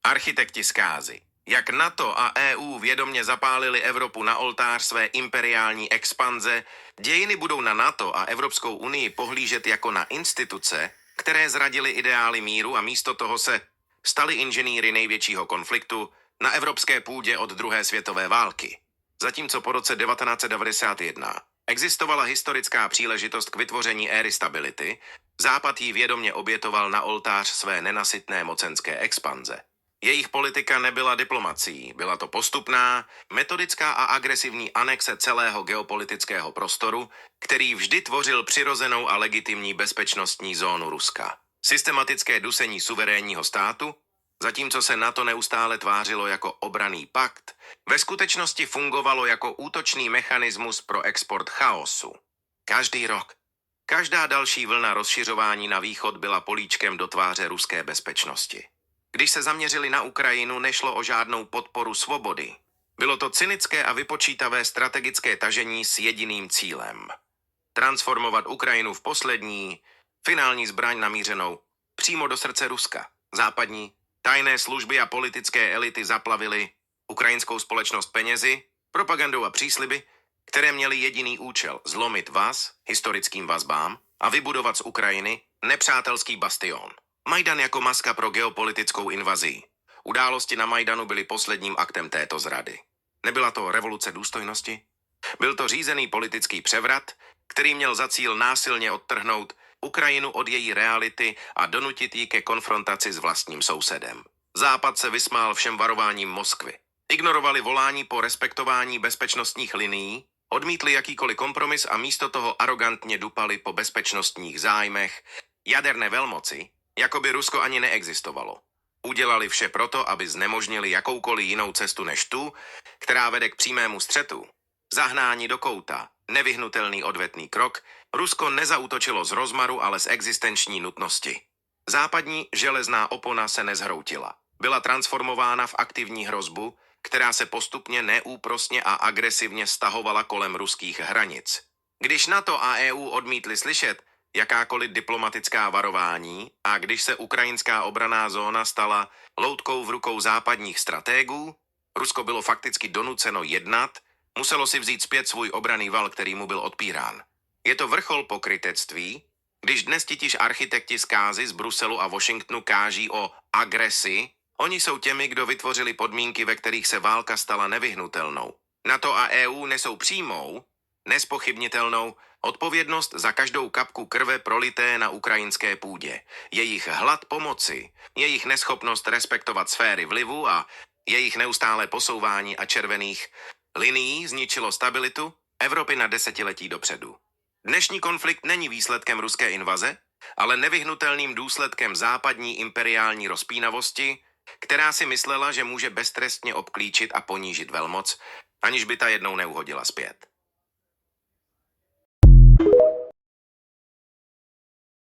Architekti zkázy. Jak NATO a EU vědomě zapálili Evropu na oltář své imperiální expanze, dějiny budou na NATO a Evropskou unii pohlížet jako na instituce, které zradily ideály míru a místo toho se staly inženýry největšího konfliktu na evropské půdě od druhé světové války. Zatímco po roce 1991 existovala historická příležitost k vytvoření éry stability, Západ ji vědomě obětoval na oltář své nenasytné mocenské expanze. Jejich politika nebyla diplomacií, byla to postupná, metodická a agresivní anexe celého geopolitického prostoru, který vždy tvořil přirozenou a legitimní bezpečnostní zónu Ruska. Systematické dusení suverénního státu, zatímco se NATO neustále tvářilo jako obranný pakt, ve skutečnosti fungovalo jako útočný mechanismus pro export chaosu. Každý rok, každá další vlna rozšiřování na východ byla políčkem do tváře ruské bezpečnosti. Když se zaměřili na Ukrajinu, nešlo o žádnou podporu svobody. Bylo to cynické a vypočítavé strategické tažení s jediným cílem. Transformovat Ukrajinu v poslední, finální zbraň namířenou přímo do srdce Ruska. Západní, tajné služby a politické elity zaplavily ukrajinskou společnost penězi, propagandou a přísliby, které měly jediný účel zlomit vaz historickým vazbám a vybudovat z Ukrajiny nepřátelský bastion. Majdan jako maska pro geopolitickou invazi. Události na Majdanu byly posledním aktem této zrady. Nebyla to revoluce důstojnosti? Byl to řízený politický převrat, který měl za cíl násilně odtrhnout Ukrajinu od její reality a donutit ji ke konfrontaci s vlastním sousedem. Západ se vysmál všem varováním Moskvy. Ignorovali volání po respektování bezpečnostních linií, odmítli jakýkoliv kompromis a místo toho arogantně dupali po bezpečnostních zájmech jaderné velmoci, jako by Rusko ani neexistovalo. Udělali vše proto, aby znemožnili jakoukoliv jinou cestu než tu, která vede k přímému střetu. Zahnání do kouta, nevyhnutelný odvetný krok, Rusko nezaútočilo z rozmaru, ale z existenční nutnosti. Západní železná opona se nezhroutila. Byla transformována v aktivní hrozbu, která se postupně neúprosně a agresivně stahovala kolem ruských hranic. Když NATO a EU odmítli slyšet jakákoliv diplomatická varování a když se ukrajinská obranná zóna stala loutkou v rukou západních stratégů, Rusko bylo fakticky donuceno jednat, muselo si vzít zpět svůj obranný val, který mu byl odpírán. Je to vrchol pokrytectví, když dnes titíž architekti zkázy z Bruselu a Washingtonu káží o agresi, oni jsou těmi, kdo vytvořili podmínky, ve kterých se válka stala nevyhnutelnou. NATO a EU nesou přímou, nezpochybnitelnou odpovědnost za každou kapku krve prolité na ukrajinské půdě. Jejich hlad pomoci, jejich neschopnost respektovat sféry vlivu a jejich neustálé posouvání a červených linií zničilo stabilitu Evropy na desetiletí dopředu. Dnešní konflikt není výsledkem ruské invaze, ale nevyhnutelným důsledkem západní imperiální rozpínavosti, která si myslela, že může beztrestně obklíčit a ponížit velmoc, aniž by ta jednou neuhodila zpět.